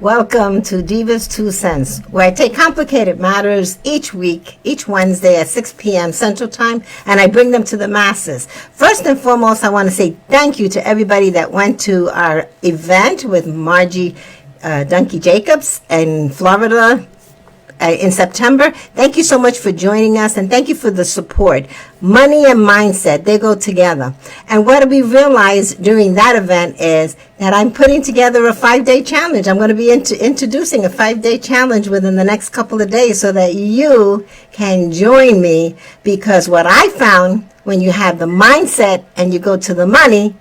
Welcome to Diva's 2 Cents, where I take complicated matters each week, each Wednesday at 6 p.m. Central Time, and I bring them to the masses. First and foremost, I want to say thank you to everybody that went to our event with Margie Dunkey Jacobs in Florida in September. Thank you so much for joining us, and thank you for the support. Money and mindset, they go together. And what we realized during that event is that I'm putting together a 5-day challenge. I'm going to be introducing a 5-day challenge within the next couple of days so that you can join me, because what I found when you have the mindset and you go to the money,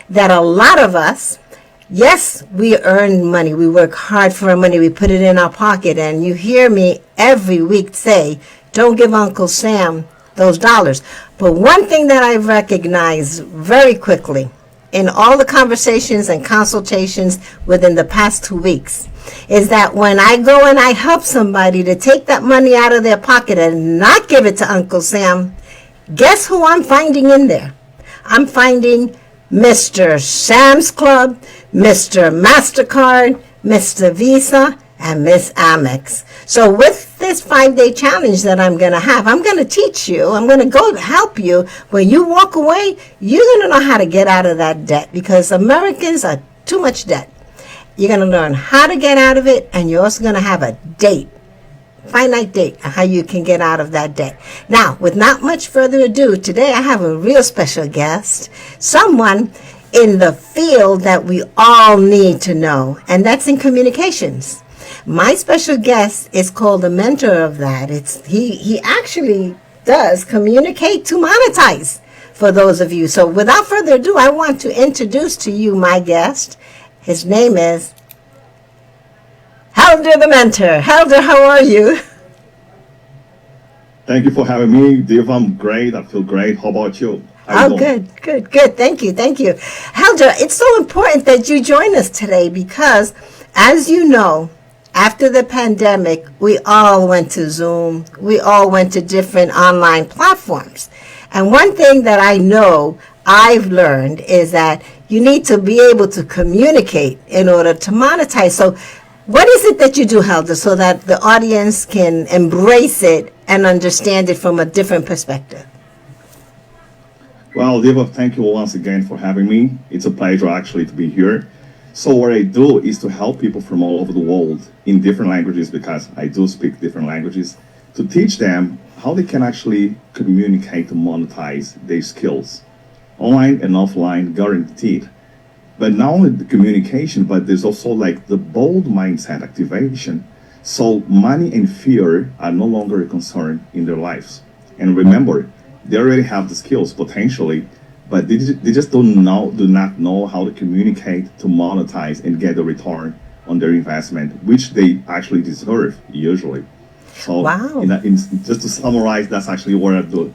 that a lot of us, yes, we earn money. We work hard for our money. We put it in our pocket. And you hear me every week say, don't give Uncle Sam those dollars. But one thing that I recognize very quickly in all the conversations and consultations within the past 2 weeks is that when I go and I help somebody to take that money out of their pocket and not give it to Uncle Sam, guess who I'm finding in there? I'm finding Mr. Sam's Club, Mr. MasterCard, Mr. Visa, and Miss Amex. So with this 5-day challenge that I'm going to have, I'm going to teach you, I'm going to go help you. When you walk away, you're going to know how to get out of that debt, because Americans are too much debt. You're going to learn how to get out of it, and you're also going to have a date, finite date, on how you can get out of that debt. Now, with not much further ado, today I have a real special guest, someone in the field that we all need to know, and that's in communications. My special guest is called a mentor of that. He actually does communicate to monetize, for those of you. So without further ado, I want to introduce to you my guest. His name is Helder the Mentor. Helder, how are you? Thank you for having me, Diva. I'm great. I feel great. How about you? Oh, good. Thank you. Helder, it's so important that you join us today because, as you know, after the pandemic, we all went to Zoom. We all went to different online platforms. And one thing that I know I've learned is that you need to be able to communicate in order to monetize. So what is it that you do, Helder, so that the audience can embrace it and understand it from a different perspective? Well, Diva, thank you once again for having me. It's a pleasure actually to be here. So what I do is to help people from all over the world in different languages, because I do speak different languages, to teach them how they can actually communicate to monetize their skills, online and offline, guaranteed. But not only the communication, but there's also like the bold mindset activation. So money and fear are no longer a concern in their lives. And remember, they already have the skills potentially, but they just do not know how to communicate to monetize and get a return on their investment, which they actually deserve usually. So wow. Just to summarize, that's actually what I do.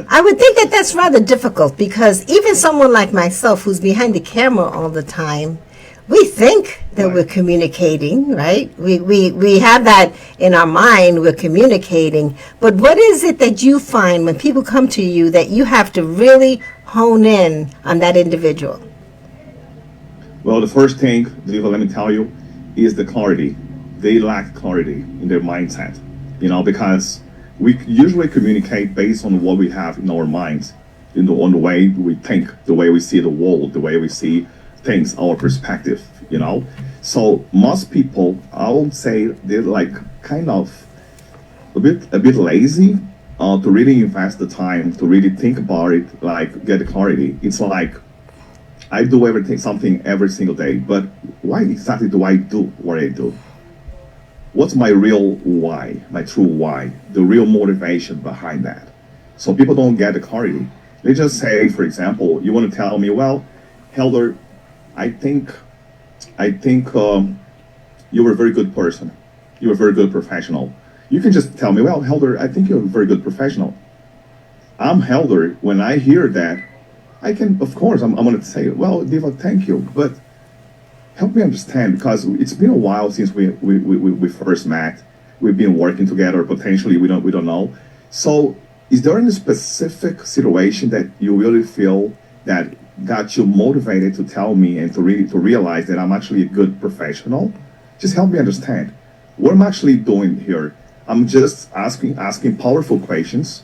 I would think that that's rather difficult, because even someone like myself who's behind the camera all the time, we think that we're communicating, right? We have that in our mind, we're communicating. But what is it that you find when people come to you that you have to really hone in on that individual? Well, the first thing, Diva, let me tell you, is the clarity. They lack clarity in their mindset, because we usually communicate based on what we have in our minds, on the way we think, the way we see the world, the way we see things, our perspective, So most people, I would say, they're like kind of a bit lazy to really invest the time to really think about it, like get the clarity. It's like I do something every single day, but why exactly do I do what I do? What's my real why, my true why, the real motivation behind that? So people don't get the clarity. They just say, for example, you want to tell me, well, Helder, I think you're a very good person. You're a very good professional. You can just tell me, well, Helder, I think you're a very good professional. I'm Helder. When I hear that, I can, of course, I'm going to say, well, Diva, thank you, but help me understand, because it's been a while since we first met. We've been working together. Potentially, we don't know. So, is there any specific situation that you really feel that got you motivated to tell me and to realize that I'm actually a good professional? Just help me understand what I'm actually doing here. I'm just asking powerful questions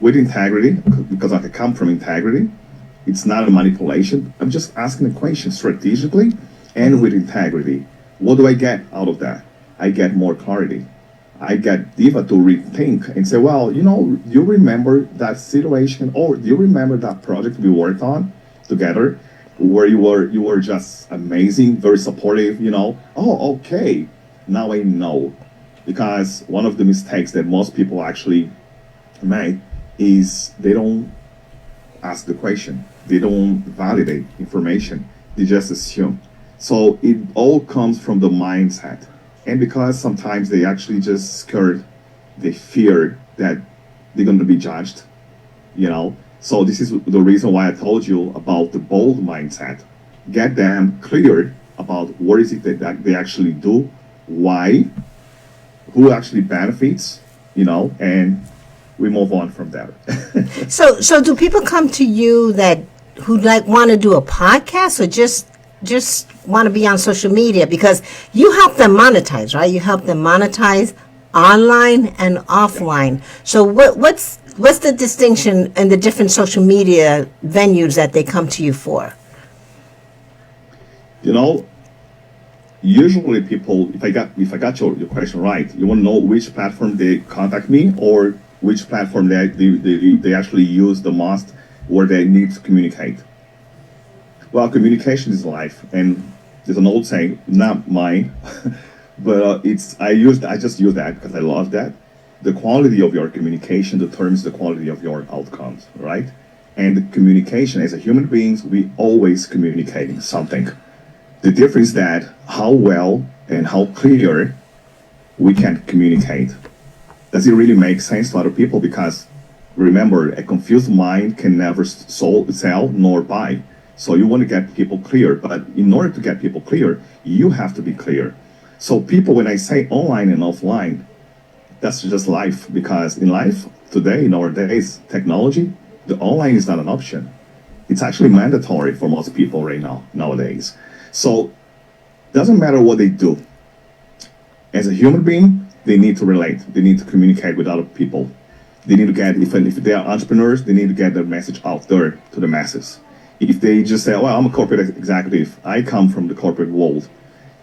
with integrity because I come from integrity. It's not a manipulation. I'm just asking a question strategically and with integrity. What do I get out of that? I get more clarity. I get Diva to rethink and say, well, do you remember that situation, or do you remember that project we worked on together where you were just amazing, very supportive, Oh, okay. Now I know. Because one of the mistakes that most people actually make is they don't ask the question. They don't validate information. They just assume. So it all comes from the mindset. And because sometimes they actually just scared, they fear that they're going to be judged, So this is the reason why I told you about the bold mindset. Get them cleared about what is it that they actually do, why, who actually benefits, and we move on from there. So do people come to you who want to do a podcast, or just want to be on social media? Because you help them monetize, right? You help them monetize online and offline. So what's the distinction in the different social media venues that they come to you for? Usually people, if I got your question right, you want to know which platform they contact me, or which platform they actually use the most, where they need to communicate. Well, communication is life, and there's an old saying, not mine, but I just use that because I love that. The quality of your communication determines the quality of your outcomes, right? And communication, as a human beings, we always communicating something. The difference is that how well and how clear we can communicate. Does it really make sense to other people? Because remember, a confused mind can never sell nor buy. So you want to get people clear, but in order to get people clear, you have to be clear. So people, when I say online and offline, that's just life. Because in life today, nowadays, technology, the online is not an option. It's actually mandatory for most people right now, nowadays. So doesn't matter what they do. As a human being, they need to relate. They need to communicate with other people. They need to get, if they are entrepreneurs, they need to get their message out there to the masses. If they just say, well, I'm a corporate executive, I come from the corporate world,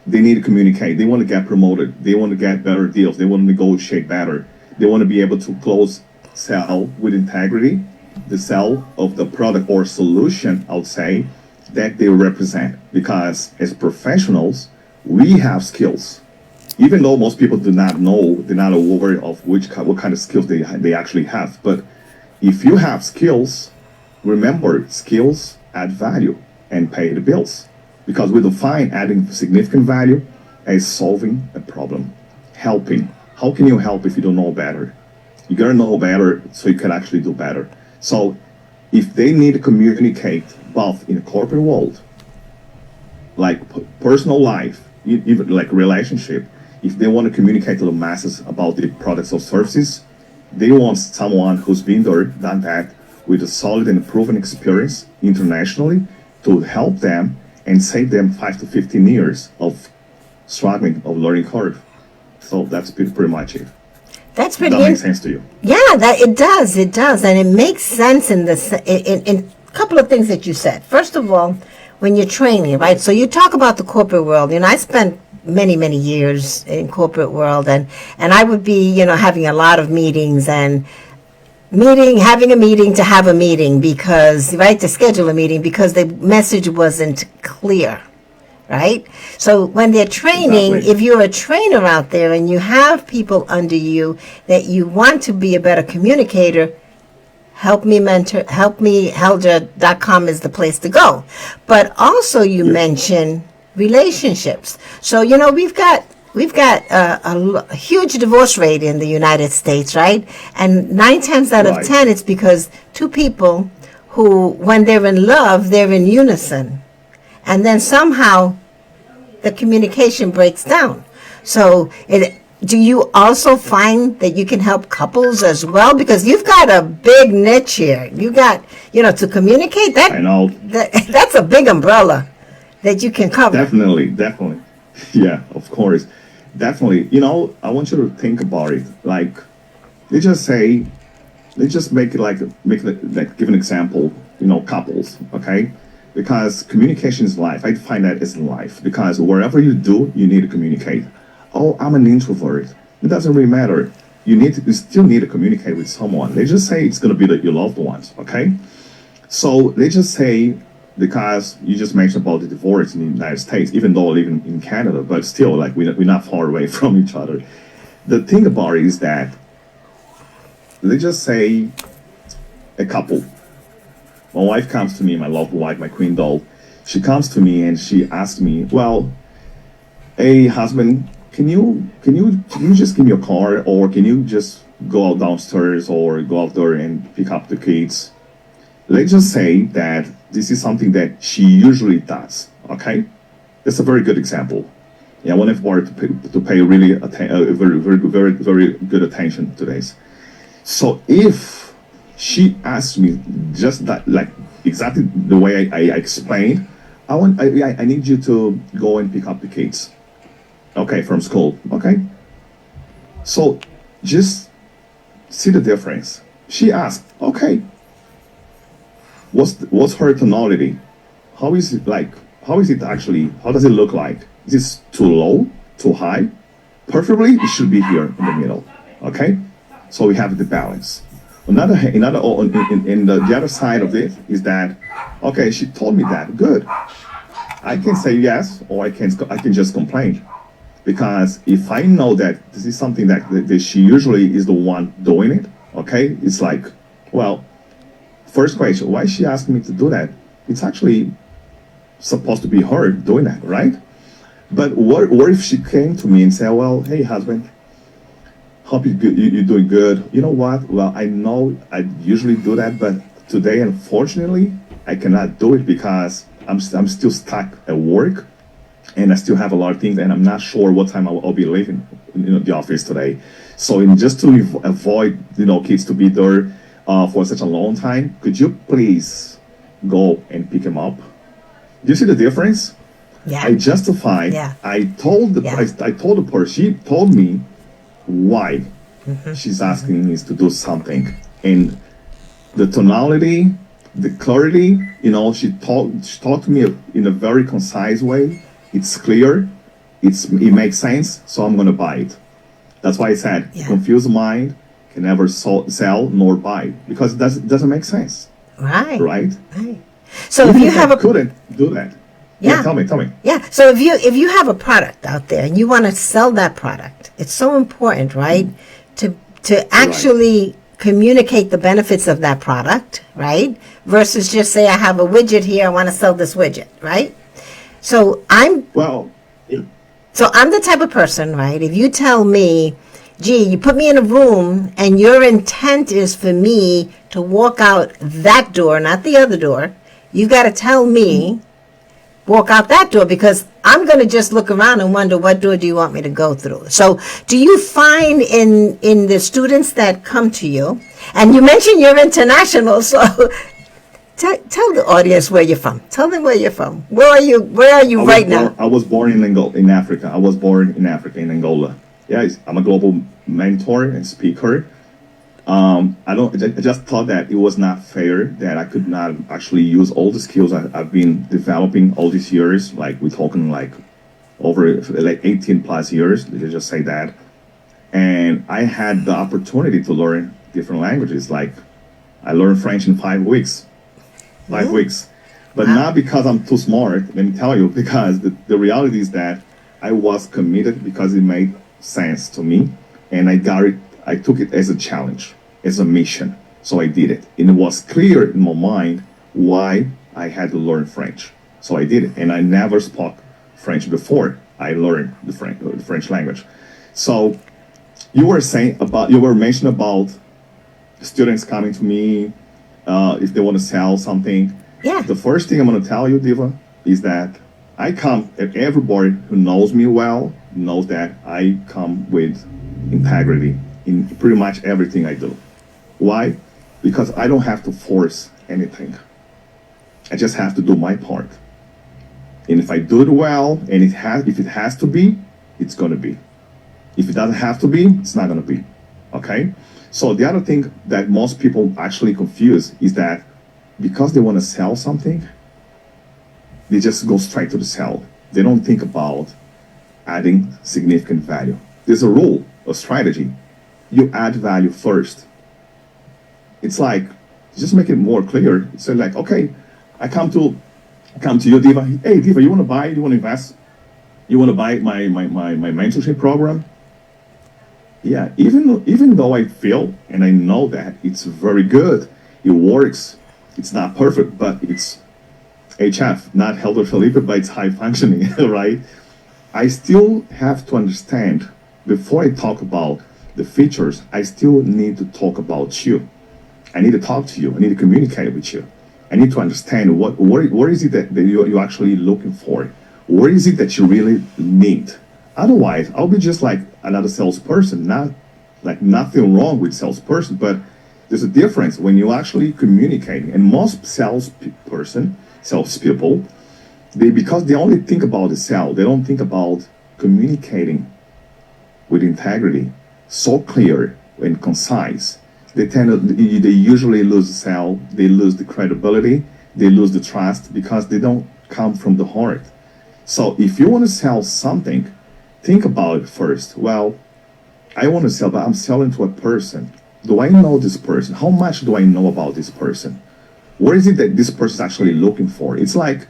they need to communicate. They want to get promoted. They want to get better deals. They want to negotiate better. They want to be able to sell with integrity, the sell of the product or solution, I would say, that they represent. Because as professionals, we have skills. Even though most people do not know, they're not aware of what kind of skills they actually have. But if you have skills, remember, skills add value and pay the bills. Because we define adding significant value as solving a problem, helping. How can you help if you don't know better? You gotta know better so you can actually do better. So if they need to communicate both in a corporate world, like personal life, even like relationship, if they want to communicate to the masses about the products or services, they want someone who's been there, done that, with a solid and proven experience internationally to help them and save them 5 to 15 years of struggling, of learning curve. So that's pretty much it. That's pretty. That makes sense to you? Yeah, that it does, and it makes sense in a couple of things that you said. First of all, when you're training, right? So you talk about the corporate world. I spent many years in corporate world, and I would be, having a lot of meetings and having a meeting to have a meeting because, right, to schedule a meeting because the message wasn't clear, right? So when they're training, Exactly. if you're a trainer out there and you have people under you that you want to be a better communicator, Help Me Helga.com is the place to go. But also you mentioned relationships. So, we've got a huge divorce rate in the United States, right? And 9 times out of 10, it's because two people who, when they're in love, they're in unison. And then somehow the communication breaks down. So do you also find that you can help couples as well? Because you've got a big niche here. You got, to communicate. I know. That's a big umbrella that you can cover. Definitely. Yeah, of course. Definitely. I want you to think about it. Like, let's just say, let's just make it like give an example, couples, okay? Because communication is life. I find that as life because wherever you do, you need to communicate. Oh, I'm an introvert. It doesn't really matter. You still need to communicate with someone. Let's just say it's going to be your loved ones, okay? So let's just say, because you just mentioned about the divorce in the United States, even though I live in Canada, but still, like, we're not far away from each other. The thing about it is that, let's just say, a couple. My wife comes to me, my loved wife, my queen doll. She comes to me and she asks me, well, hey, husband, can you just give me a car, or can you just go out downstairs or go out there and pick up the kids? Let's just say that this is something that she usually does. Okay, that's a very good example. Yeah, I want everybody to pay really very good attention to this. So if she asks me just that, like exactly the way I explained, I need you to go and pick up the kids. Okay, from school. Okay. So just see the difference. She asked, okay, what's her tonality? How is it like? How is it actually? How does it look like? Is it too low, too high? Preferably, it should be here in the middle. Okay, so we have the balance. The other side of it is that, okay, she told me that. Good. I can say yes, or I can just complain, because if I know that this is something that she usually is the one doing it, okay, it's like, well, first question, why is she asking me to do that? It's actually supposed to be her doing that, right? But what if she came to me and said, well, hey, husband, hope you're doing good. You know what? Well, I know I usually do that, but today, unfortunately, I cannot do it because I'm still stuck at work, and I still have a lot of things, and I'm not sure what time I'll be leaving, the office today. So, just to avoid, kids to be there for such a long time, could you please go and pick him up? Do you see the difference? Yeah. I justified. Yeah. I told I told the person. She told me why she's asking me to do something, and the tonality, the clarity. She talked to me in a very concise way. It's clear. It makes sense. So I'm gonna buy it. That's why I said, confused mind can never sell nor buy, because it doesn't make sense. Right. Right. So if you have couldn't do that. Yeah. Tell me. Yeah. So if you have a product out there and you want to sell that product, it's so important, right? To actually communicate the benefits of that product, right? Versus just say, I have a widget here, I want to sell this widget, right? So I'm the type of person, right? If you tell me, gee, you put me in a room and your intent is for me to walk out that door, not the other door, you got to tell me, walk out that door, because I'm going to just look around and wonder, what door do you want me to go through? So do you find in the students that come to you, and you mentioned you're international, so tell the audience where you're from. Tell them where you're from. Where are you right now? I was born in Africa. I was born in Africa, in Angola. Yeah, I'm a global mentor and speaker. I just thought that it was not fair that I could not actually use all the skills I've been developing all these years. Like, we're talking like over like 18 plus years. Let's just say that. And I had the opportunity to learn different languages. Like, I learned French in 5 weeks. 5 weeks. But not because I'm too smart, let me tell you, because the reality is that I was committed because it made sense to me, and I took it as a challenge, as a mission. So I did it. And it was clear in my mind why I had to learn French. So I did it. And I never spoke French before I learned the French language. So you were mentioning about students coming to me if they want to sell something. Yeah. The first thing I'm going to tell you, Diva, is that everybody who knows me well knows that I come with integrity in pretty much everything I do. Why? Because I don't have to force anything. I just have to do my part. And if I do it well, and if it has to be, it's gonna be. If it doesn't have to be, it's not gonna be. Okay? So the other thing that most people actually confuse is that because they want to sell something, they just go straight to the sell. They don't think about adding significant value. There's a rule, a strategy. You add value first. It's like, just make it more clear. It's like, okay, I come to you, Diva. Hey, Diva, you want to buy? You want to invest? You want to buy my mentorship program? Yeah, even though I feel and I know that it's very good, it works. It's not perfect, but it's HF, not Helder Felipe, but it's high functioning, right? I still have to understand, before I talk about the features, I still need to talk about you. I need to talk to you. I need to communicate with you. I need to understand what is it that you're actually looking for? What is it that you really need? Otherwise, I'll be just like another salesperson, not like nothing wrong with salesperson, but there's a difference when you're actually communicating. And most salespeople, because they only think about the sell, they don't think about communicating with integrity, so clear and concise. They usually lose the sell, they lose the credibility, they lose the trust because they don't come from the heart. So if you want to sell something, think about it first. Well, I want to sell, but I'm selling to a person. Do I know this person? How much do I know about this person? What is it that this person is actually looking for? It's like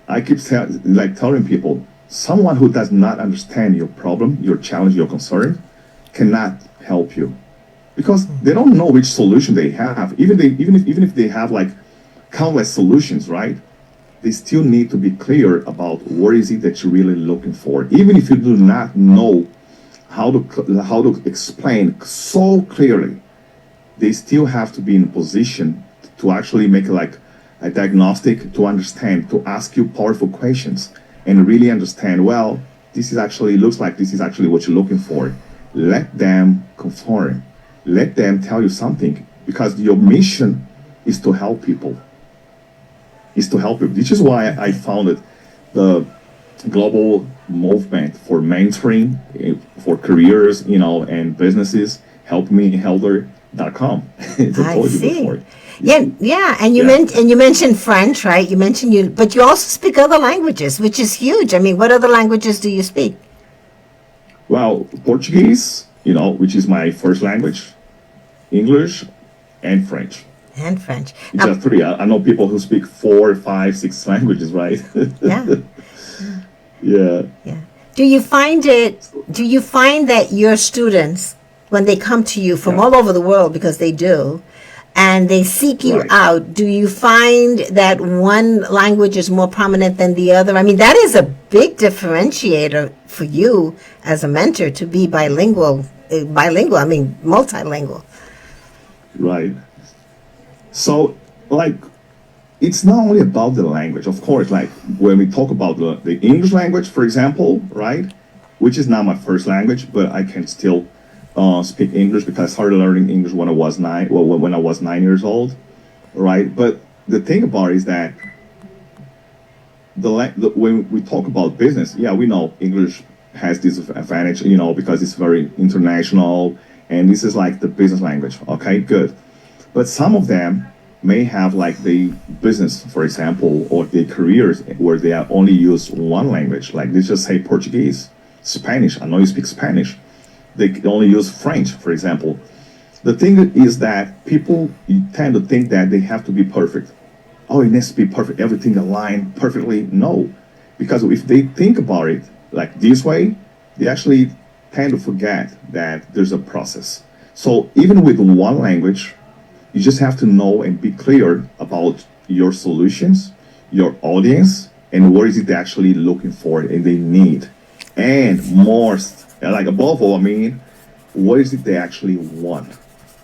I keep telling people, someone who does not understand your problem, your challenge, your concern, cannot help you because they don't know which solution they have. Even if they have like countless solutions, right? They still need to be clear about what is it that you're really looking for. Even if you do not know how to explain so clearly, they still have to be in a position to actually make like a diagnostic, to understand, to ask you powerful questions and really understand, well, this is actually looks like this is actually what you're looking for. Let them confirm. Let them tell you something because your mission is to help people. Is to help you. Which is why I founded the global movement for mentoring for careers, and businesses. HelpMeHelder.com. I see. Yeah, and you mentioned French, right? You mentioned but you also speak other languages, which is huge. I mean, what other languages do you speak? Well, Portuguese, which is my first language, English, and French. And French. Just three. I know people who speak 4, 5, 6 languages, right? Yeah. Yeah. Yeah. Do you find that your students, when they come to you from all over the world, because they do, and they seek you out, do you find that one language is more prominent than the other? I mean, that is a big differentiator for you as a mentor to be bilingual, I mean, multilingual. Right. So, it's not only about the language. Of course, when we talk about the English language, for example, right, which is not my first language, but I can still speak English because I started learning English when I was 9 years old, right? But the thing about it is that when we talk about business, we know English has this advantage, because it's very international, and this is like the business language. Okay, good. But some of them may have the business, for example, or their careers where they only use one language. Like let's just say Portuguese, Spanish. I know you speak Spanish. They only use French, for example. The thing is that people tend to think that they have to be perfect. Oh, it needs to be perfect, everything aligned perfectly. No, because if they think about it like this way, they actually tend to forget that there's a process. So even with one language, you just have to know and be clear about your solutions, your audience, and what is it they're actually looking for and they need. And above all, what is it they actually want?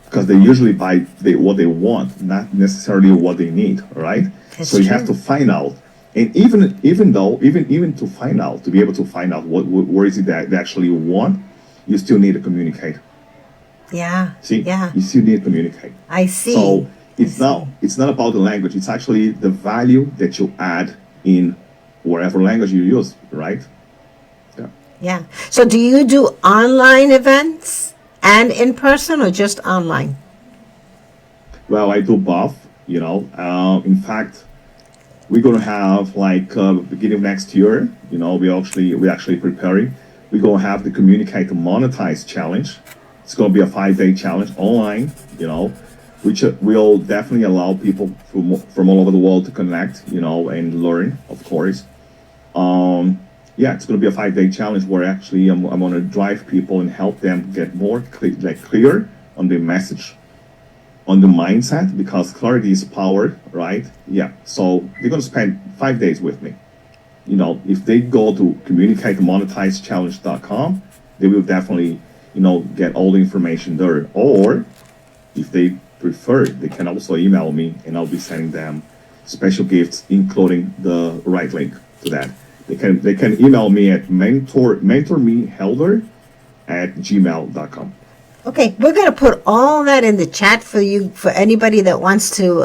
Because they usually buy what they want, not necessarily what they need, right? So you have to find out. And even to find out, to be able to find out what is it that they actually want, you still need to communicate. Yeah. See? Yeah. You still need to communicate. I see. So it's not about the language. It's actually the value that you add in whatever language you use, right? Yeah. Yeah. So do you do online events and in person or just online? Well, I do both. In fact, we're gonna have like beginning of next year. We actually preparing. We're gonna have the Communicate to Monetize challenge. It's gonna be a 5 day challenge online. Which will definitely allow people from all over the world to connect. And learn, of course. Yeah, it's gonna be a 5 day challenge where actually I'm gonna drive people and help them get more clear on the message, on the mindset, because clarity is power, right? Yeah. So they're gonna spend 5 days with me. If they go to communicatemonetizechallenge.com, they will definitely, get all the information there. Or if they prefer, they can also email me and I'll be sending them special gifts, including the right link to that. They can email me at mentormehelder@gmail.com. Okay, we're going to put all that in the chat for you, for anybody that wants to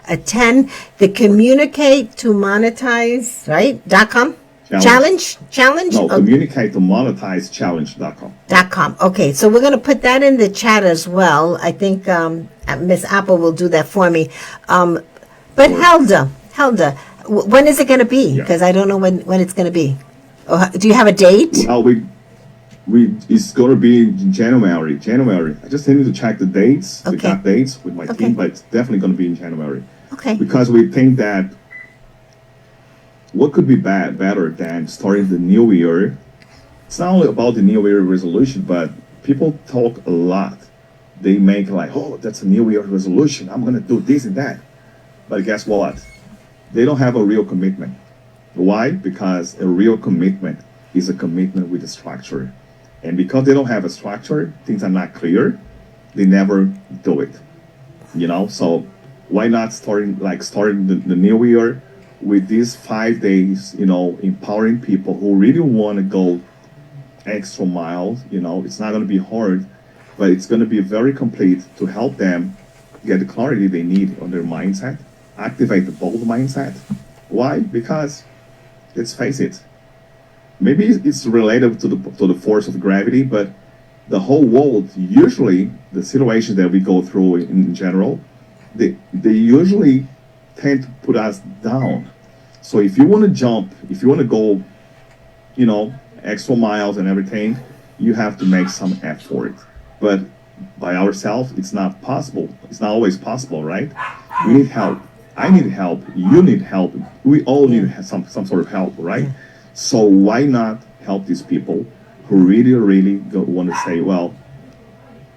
attend the Communicate to Monetize, right? .com? Challenge? No, Oh, communicatemonetizechallenge.com. .com. Okay, so we're going to put that in the chat as well. I think Miss Apple will do that for me. But Helda, when is it going to be? Because I don't know when it's going to be. Do you have a date? Well, it's going to be in January. I just need to check the dates, the exact dates with my team, but it's definitely going to be in January. Okay. Because we think that what could be better than starting the new year? It's not only about the new year resolution, but people talk a lot. They make like, oh, that's a new year resolution. I'm going to do this and that. But guess what? They don't have a real commitment. Why? Because a real commitment is a commitment with a structure. And because they don't have a structure, things are not clear, they never do it. So why not starting the new year with these 5 days, empowering people who really want to go extra miles. It's not going to be hard, but it's going to be very complete to help them get the clarity they need on their mindset, activate the bold mindset. Why? Because let's face it, maybe it's related to the force of gravity, but the whole world, usually the situations that we go through in general, they usually tend to put us down. So if you want to jump, if you want to go, extra miles and everything, you have to make some effort. But by ourselves, it's not possible. It's not always possible, right? We need help. I need help. You need help. We all need some sort of help, right? So why not help these people who really want to say, well,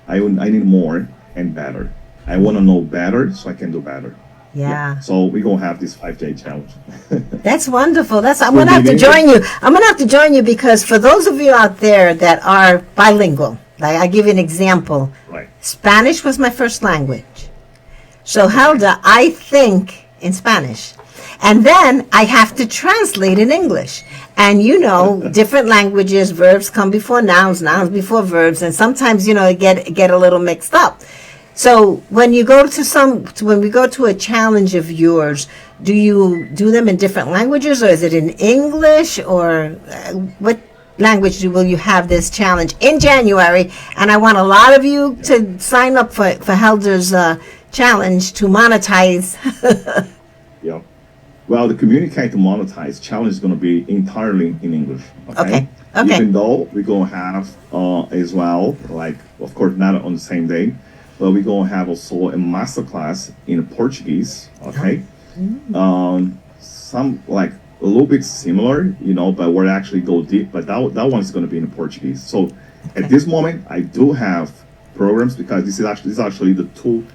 I need more and better. I want to know better so I can do better. Yeah. So we're going to have this 5 day challenge. That's wonderful. I'm going to have to join you. I'm going to have to join you because for those of you out there that are bilingual, like I'll give you an example. Right. Spanish was my first language. So Helda, I think in Spanish. And then I have to translate in English. And different languages, verbs come before nouns, nouns before verbs, and sometimes, get a little mixed up. So when we go to a challenge of yours, do you do them in different languages, or is it in English, or what language will you have this challenge in January? And I want a lot of you to sign up for Helder's challenge to monetize. Yeah. Well, the Communicate to Monetize challenge is going to be entirely in English. Okay. Even though we're going to have as well, like, of course, not on the same day, but we're going to have also a masterclass in Portuguese. Okay. Some like a little bit similar, but we're actually go deep. But that one is going to be in Portuguese. So at this moment, I do have programs because this is actually the two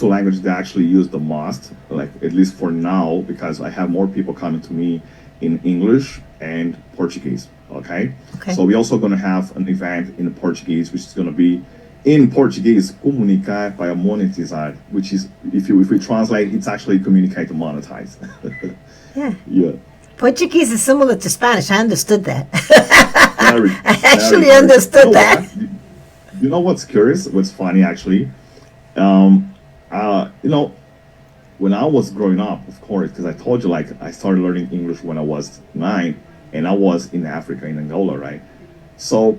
languages that I actually use the most, like at least for now, because I have more people coming to me in English and Portuguese. Okay. So we're also going to have an event in Portuguese, which is going to be in Portuguese, comunicar para monetizar, which is, if we translate, it's actually communicate to monetize. Yeah. Portuguese is similar to Spanish. I understood that. I actually understood that. You know what's curious? What's funny, actually? when I was growing up, of course, because I told you, like, I started learning English when I was 9, and I was in Africa, in Angola, right? So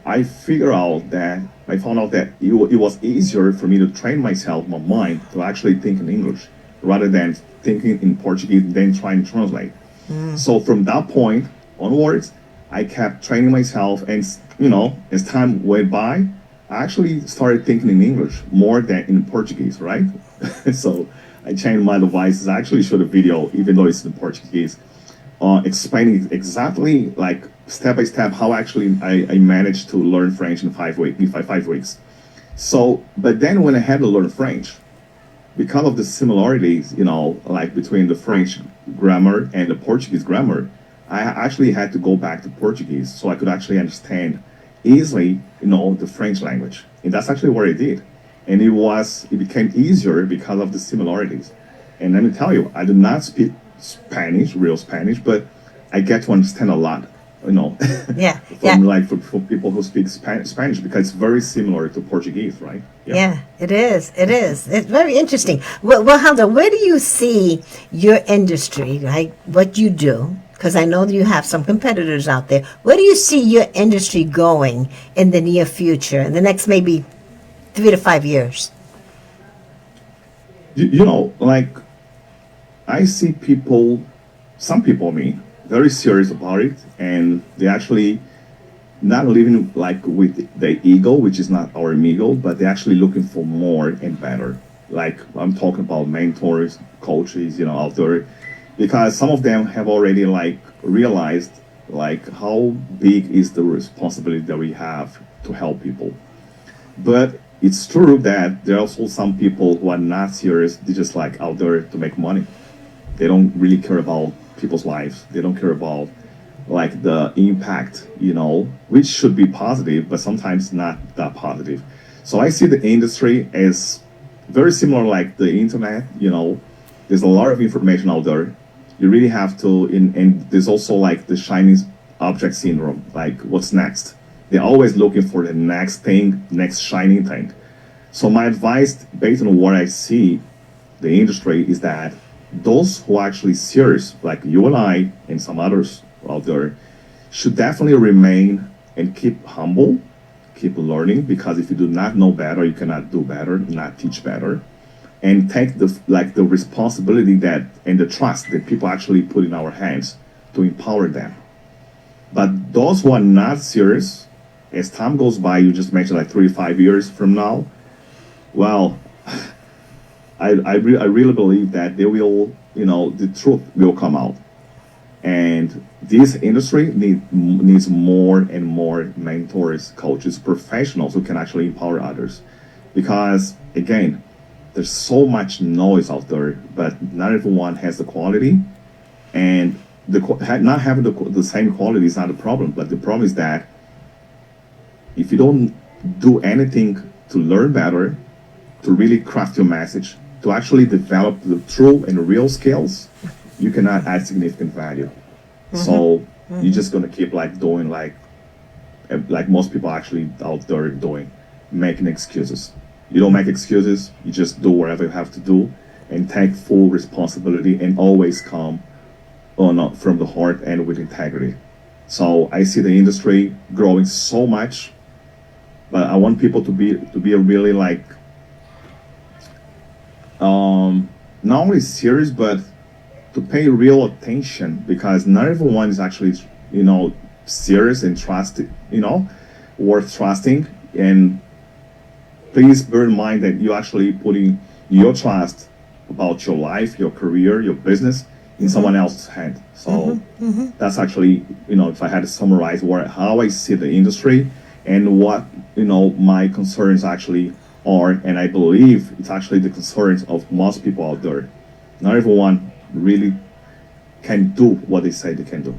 I found out that it was easier for me to train myself, my mind, to actually think in English rather than thinking in Portuguese, then trying to translate. So from that point onwards, I kept training myself, and as time went by, I actually started thinking in English more than in Portuguese, right? So I changed my devices. I actually showed a video, even though it's in Portuguese, explaining exactly, like, step by step how actually I managed to learn French in 5 weeks. So, but then when I had to learn French, because of the similarities, like between the French grammar and the Portuguese grammar, I actually had to go back to Portuguese so I could actually understand easily, the French language. And that's actually what I did. And it became easier because of the similarities. And let me tell you, I do not speak Spanish, real Spanish, but I get to understand a lot, Yeah, from like for people who speak Spanish, because it's very similar to Portuguese, right? Yeah, it is. It is. It's very interesting. Well, Helder, where do you see your industry, right? What you do? Because I know that you have some competitors out there. Where do you see your industry going in the near future, in the next maybe 3 to 5 years? Like, I see some people, I mean, very serious about it, and they actually not living like with the ego, which is not our ego, but they're actually looking for more and better. Like, I'm talking about mentors, coaches, out there, because some of them have already, like, realized, like, how big is the responsibility that we have to help people. But it's true that there are also some people who are not serious. They're just, like, out there to make money. They don't really care about people's lives. They don't care about, like, the impact, which should be positive, but sometimes not that positive. So I see the industry as very similar, like the internet. There's a lot of information out there. You really have to, and there's also, like, the shiny object syndrome, like, what's next? They're always looking for the next thing, next shining thing. So my advice, based on what I see the industry, is that those who are actually serious, like you and I and some others out there, should definitely remain and keep humble, keep learning, because if you do not know better, you cannot do better, not teach better, and take the responsibility and the trust that people actually put in our hands to empower them. But those who are not serious, as time goes by, you just mentioned, like, 3 to 5 years from now, well, I really believe that they will, the truth will come out. And this industry needs more and more mentors, coaches, professionals who can actually empower others. Because, again, there's so much noise out there, but not everyone has the quality. And not having the same quality is not a problem, but the problem is that if you don't do anything to learn better, to really craft your message, to actually develop the true and real skills, you cannot add significant value. So you're just gonna keep, like, doing like most people actually out there doing, making excuses. You don't make excuses. You just do whatever you have to do, and take full responsibility, and always come from the heart and with integrity. So I see the industry growing so much, but I want people to be really, like, not only serious, but to pay real attention, because not everyone is actually, serious and trusted, worth trusting. And please bear in mind that you're actually putting your trust about your life, your career, your business in someone else's hand. So that's actually, if I had to summarize how I see the industry and what, my concerns actually are, and I believe it's actually the concerns of most people out there. Not everyone really can do what they say they can do.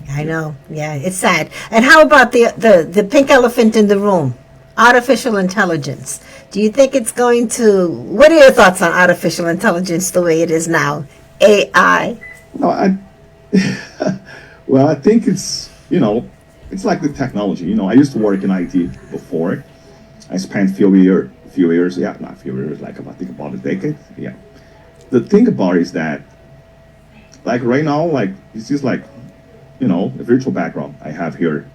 I know. Yeah, it's sad. And how about the pink elephant in the room? Artificial intelligence. Do you think it's going to... What are your thoughts on artificial intelligence the way it is now? AI? No, well, I think it's, it's like the technology. I used to work in IT before. I spent few years, yeah, not few years, like, I think about a decade, yeah. the thing about it is that, like right now, like it's just like, a virtual background I have here,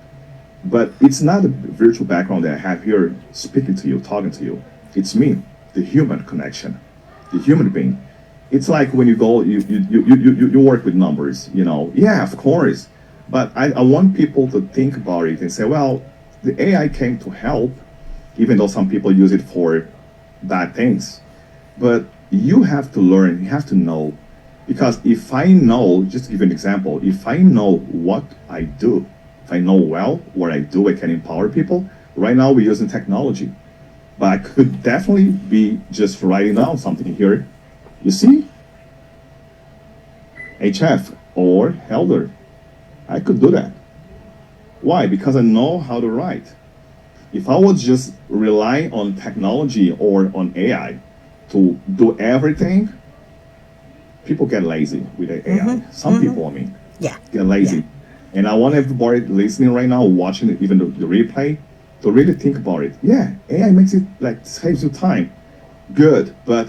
but it's not a virtual background that I have here speaking to you, talking to you. It's me, the human connection, the human being. It's like when you go, you work with numbers, Yeah, of course. But I want people to think about it and say, well, the AI came to help, even though some people use it for bad things. But you have to learn, you have to know. Because if I know, just to give you an example, if I know what I do, if I know well what I do, I can empower people. Right now we're using technology. But I could definitely be just writing down something here. You see? HF or Helder. I could do that. Why? Because I know how to write. If I would just rely on technology or on AI to do everything, people get lazy with the AI. Some people, I mean, get lazy. Yeah. And I want everybody listening right now, watching even the replay, to really think about it. Yeah, AI makes it like saves you time. Good, but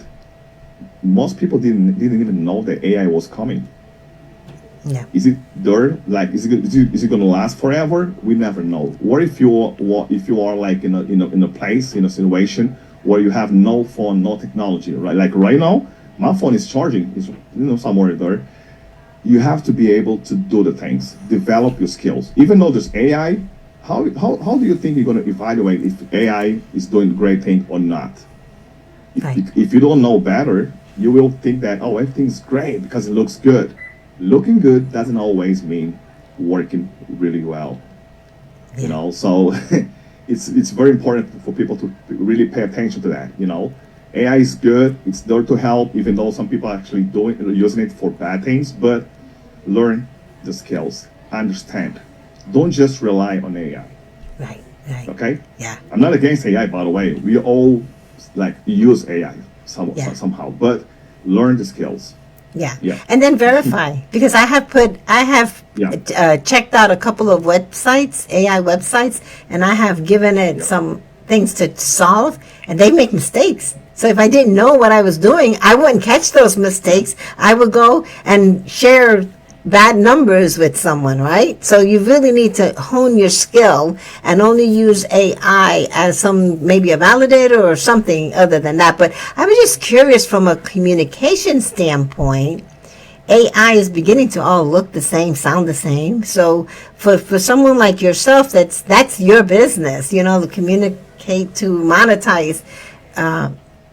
most people didn't even know that AI was coming. Yeah. Is it there? Like, is it going to last forever? We never know. What if you are like in a place, in a situation where you have no phone, no technology, right? Like right now, my phone is charging. It's somewhere there. You have to be able to do the things, develop your skills. Even though there's AI, how do you think you're going to evaluate if AI is doing great thing or not? Right. If you don't know better, you will think that, oh, everything's great because it looks good. Looking good doesn't always mean working really well. Yeah. So it's very important for people to really pay attention to that. AI is good, it's there to help, even though some people are actually using it for bad things, but learn the skills, understand. Don't just rely on AI. Right. Okay? Yeah. I'm not against AI, by the way. We all like use AI somehow, but learn the skills. Yeah. Yeah. And then verify, because I have checked out a couple of websites, AI websites, and I have given it some things to solve, and they make mistakes. So if I didn't know what I was doing, I wouldn't catch those mistakes. I would go and share bad numbers with someone, right? So you really need to hone your skill and only use AI as maybe a validator or something other than that. But I was just curious, from a communication standpoint, AI is beginning to all look the same, sound the same. So for someone like yourself, that's your business, to communicate, to monetize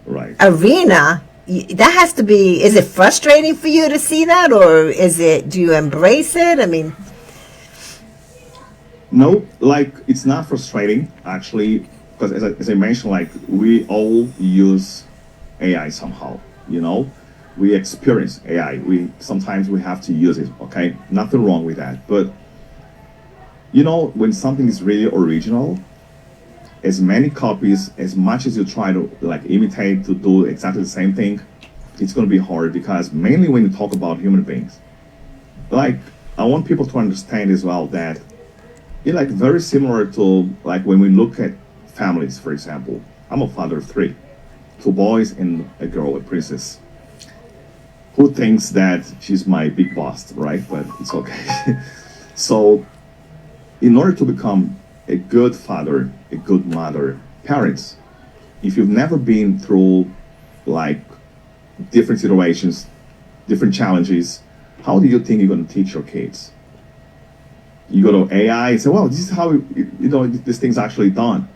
Right. arena. That has to be, is it frustrating for you to see that, or do you embrace it? I mean, no, like it's not frustrating actually, because as I mentioned, like we all use AI somehow, we experience AI. Sometimes we have to use it, okay? Nothing wrong with that. But when something is really original, as many copies, as much as you try to like imitate to do exactly the same thing, it's going to be hard, because mainly when you talk about human beings, like I want people to understand as well that it's like very similar to like when we look at families, for example. I'm a father of 3, 2 boys and a girl, a princess, who thinks that she's my big boss, right? But it's okay. So in order to become a good father, a good mother, parents, if you've never been through like different situations, different challenges, how do you think you're going to teach your kids? You go to AI and say, well, this is how this thing's actually done.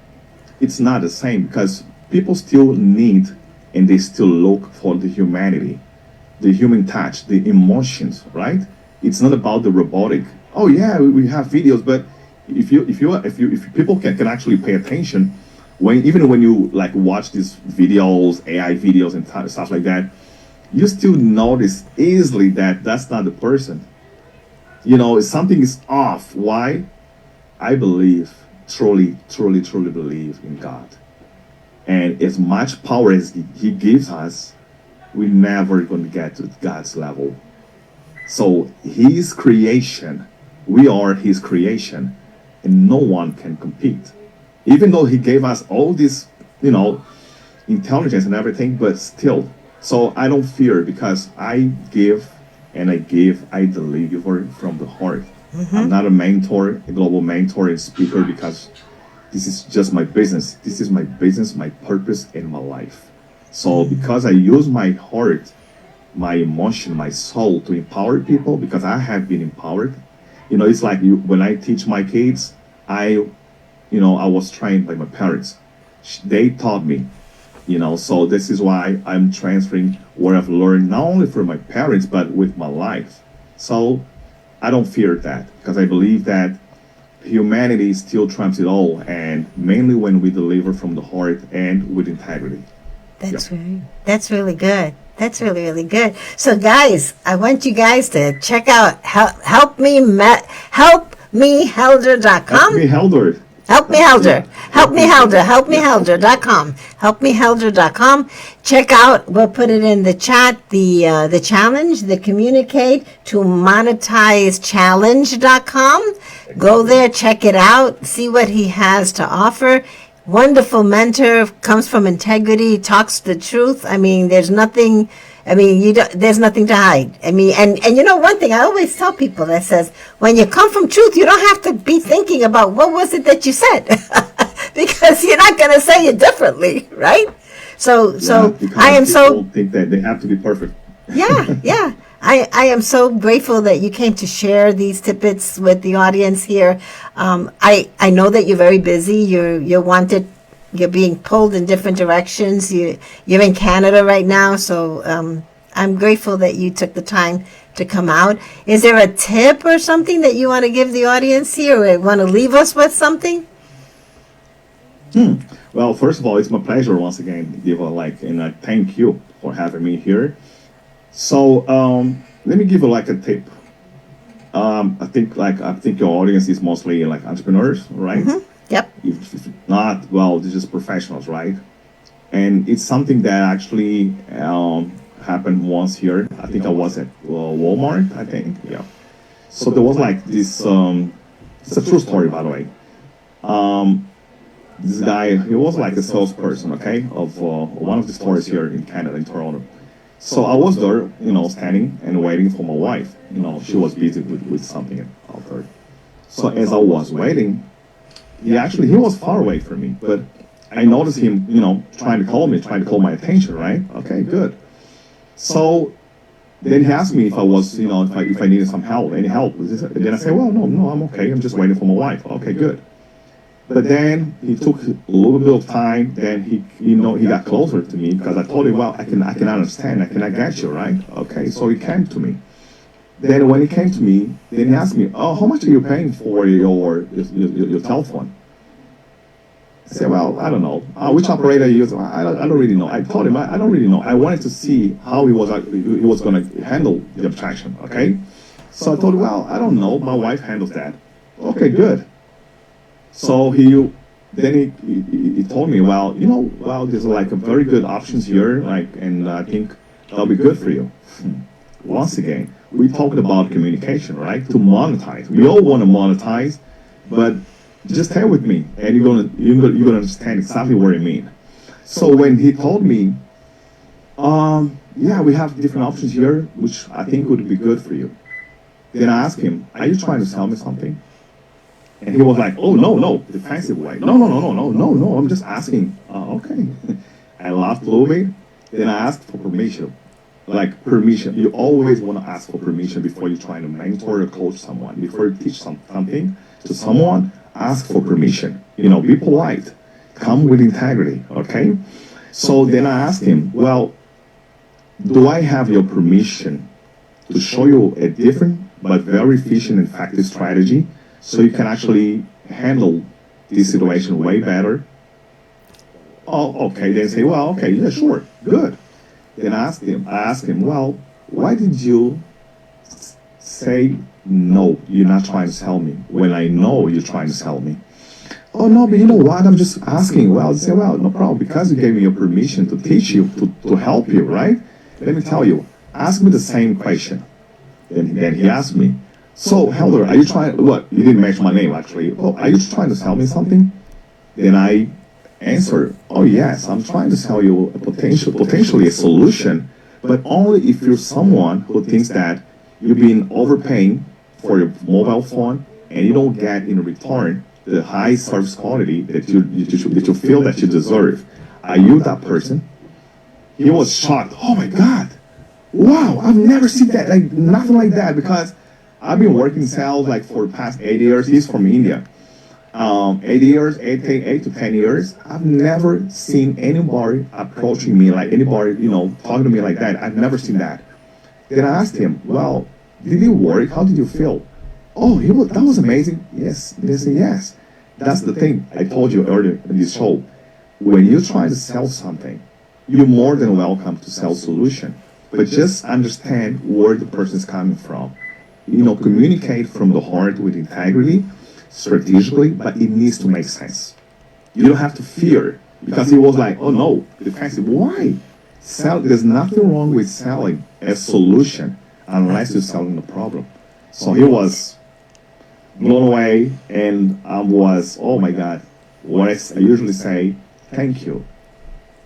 It's not the same, because people still need and they still look for the humanity, the human touch, the emotions, right? It's not about the robotic. Oh yeah, we have videos, but if people can actually pay attention, even when you like watch these videos, AI videos and stuff like that, you still notice easily that that's not the person. Something is off. Why? I believe, truly believe in God. And as much power as He gives us, we're never going to get to God's level. So His creation, we are His creation, and no one can compete. Even though He gave us all this, intelligence and everything, but still, So I don't fear because I give and I give, I deliver from the heart. I'm not a mentor, a global mentor and speaker because this is just my business. This is my business, my purpose, and my life. So because I use my heart, my emotion, my soul to empower people, because I have been empowered. It's like when I teach my kids, I was trained by my parents. They taught me, so this is why I'm transferring what I've learned, not only from my parents, but with my life. So I don't fear that because I believe that humanity still trumps it all, and mainly when we deliver from the heart and with integrity. That's really good. That's really, really good. So guys, I want you guys to check out helpmehelder.com. Help me, Helder. Helpmehelder.com. Helpmehelder.com. Check out, we'll put it in the chat, the challenge, the communicate to monetize challenge.com. Go there, check it out, see what he has to offer. Wonderful mentor, comes from integrity, talks the truth. I mean, there's nothing to hide. I mean, and one thing I always tell people that says, when you come from truth, you don't have to be thinking about what was it that you said, because you're not going to say it differently, right? So I am so think that they have to be perfect. Yeah. I am so grateful that you came to share these tidbits with the audience here. I know that you're very busy. You're wanted. You're being pulled in different directions. You're in Canada right now, so I'm grateful that you took the time to come out. Is there a tip or something that you want to give the audience here, or want to leave us with something? Well, first of all, it's my pleasure once again, Diva. And I thank you for having me here. So let me give you a tip. I think your audience is mostly entrepreneurs, right? Mm-hmm. Yep. If not, well, they're just professionals, right? And it's something that actually happened once here. I think I was at Walmart, I think. Yeah. So there was this. It's a true story, by the way. This guy, he was a salesperson, okay, of one of the stores here in Canada, in Toronto. So I was there, standing and waiting for my wife. She was busy with something out there. So as I was waiting, he was far away from me, but I noticed him, trying to call my attention, right? Okay, good. So then he asked me if I was, if I needed some help, any help. Then I said, well, no, I'm okay. I'm just waiting for my wife. Okay, good. But then he took a little bit of time. Then he got closer to me because I told him, well, I can understand. I cannot get you, right? Okay, so he came to me. Then when he came to me, then he asked me, oh, how much are you paying for your telephone? I said, well, I don't know. Which operator you use? I don't really know. I told him, I don't really know. I wanted to see how he was going to handle the objection, okay? So I told him, well, I don't know. My wife handles that. Okay, good. So he told me, well, there's a very good options here, and I think that'll be good for you. Once again, we talked about communication, right? To monetize. We all want to monetize, but just stay with me, and you're gonna understand exactly what I mean. So when he told me, we have different options here, which I think would be good for you. Then I asked him, are you trying to sell me something? And he was like, oh, no, defensive way. No, I'm just asking. Okay. I laughed a little bit. Then I asked for permission. Permission. You always want to ask for permission before you're trying to mentor or coach someone. Before you teach something to someone, ask for permission. Be polite. Come with integrity, okay? So then I asked him, well, do I have your permission to show you a different but very efficient and effective strategy so you can actually handle this situation way better? Oh, okay. Then say, well, okay, yeah, sure, good. Then I asked him, well, why did you say no, you're not trying to sell me, when I know you're trying to sell me? Oh, no, but you know what? I'm just asking. Well, they say, well, no problem, because you gave me your permission to teach you, to help you, right? Let me tell you, ask me the same question. Then he asked me, so, Helder, are you trying, what? You didn't mention my name, actually. Oh, are you trying to sell me something? Then I answer, oh yes, I'm trying to sell you a potentially a solution, but only if you're someone who thinks that you've been overpaying for your mobile phone and you don't get in return the high service quality that you feel that you deserve. Are you that person? He was shocked. Oh my God. Wow, I've never seen that, like nothing like that, because I've been working sales like for the past 8 years. He's from India. 8 to 10 years. I've never seen anybody approaching me like anybody, talking to me like that. I've never seen that. Then I asked him, well, did it work? How did you feel? Oh, that was amazing. Yes, yes. That's the thing I told you earlier in this show. When you try to sell something, you're more than welcome to sell solution. But just understand where the person is coming from. Communicate from the heart with integrity, strategically, but it needs to make sense. You don't have to fear, because he was like, oh no, the guy said, why? There's nothing wrong with selling a solution unless you're selling the problem. So he was blown away, and I was, oh my God. What I usually say, thank you.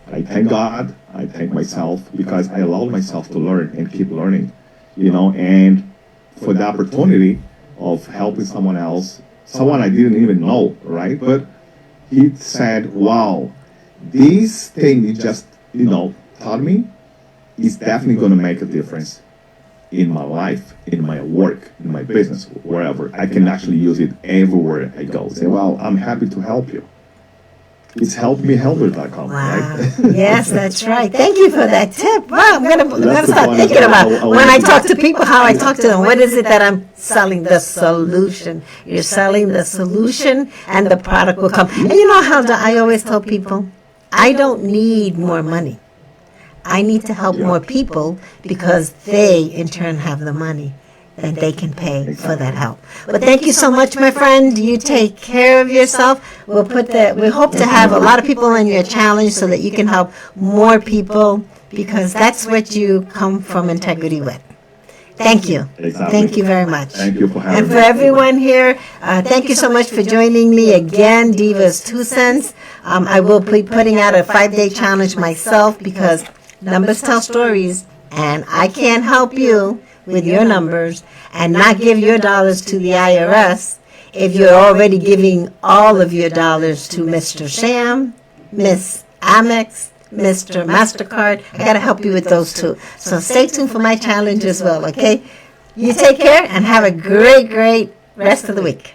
I thank God, I thank myself, because I allowed myself to learn and keep learning, and for the opportunity of helping someone else, someone I didn't even know, right? But he said, wow, this thing you just, taught me is definitely going to make a difference in my life, in my work, in my business, wherever. I can actually use it everywhere I go. Say, well, I'm happy to help you. It's helpmehelper.com, Wow. right? Yes, that's right. Thank you for that tip. Wow, I'm gonna That's the start funny thinking thing. about when I talk to people, how I talk to them. What is it that I'm selling? The solution. You're selling the solution, and the product will come. And you know how I always tell people, I don't need more money. I need to help more people, because they, in turn, have the money that they can pay for that help. But thank you so much, my friend. You take care of yourself. We hope to have a lot of people in your challenge so that you can help more people, because that's what you come from integrity with. Thank you. Exactly. Thank you very much. Thank you for having And me. for everyone here, thank you so much for joining me again, Diva's 2 cents. I will be putting out a 5-day challenge myself, because numbers tell stories, and I can't help you with your numbers and not give your dollars to the IRS if you're already giving all of your dollars to Mr. Sam, Miss Amex, Mr. MasterCard. I got to help you with those too. So stay tuned for my challenge as well, okay? You take care and have a great, great rest of the week.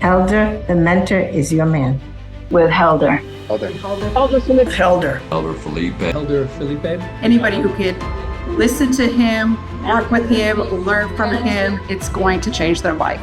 Elder, the mentor is your man. With Helder. Elder Felipe. Anybody who could listen to him, work with him, learn from him, it's going to change their life.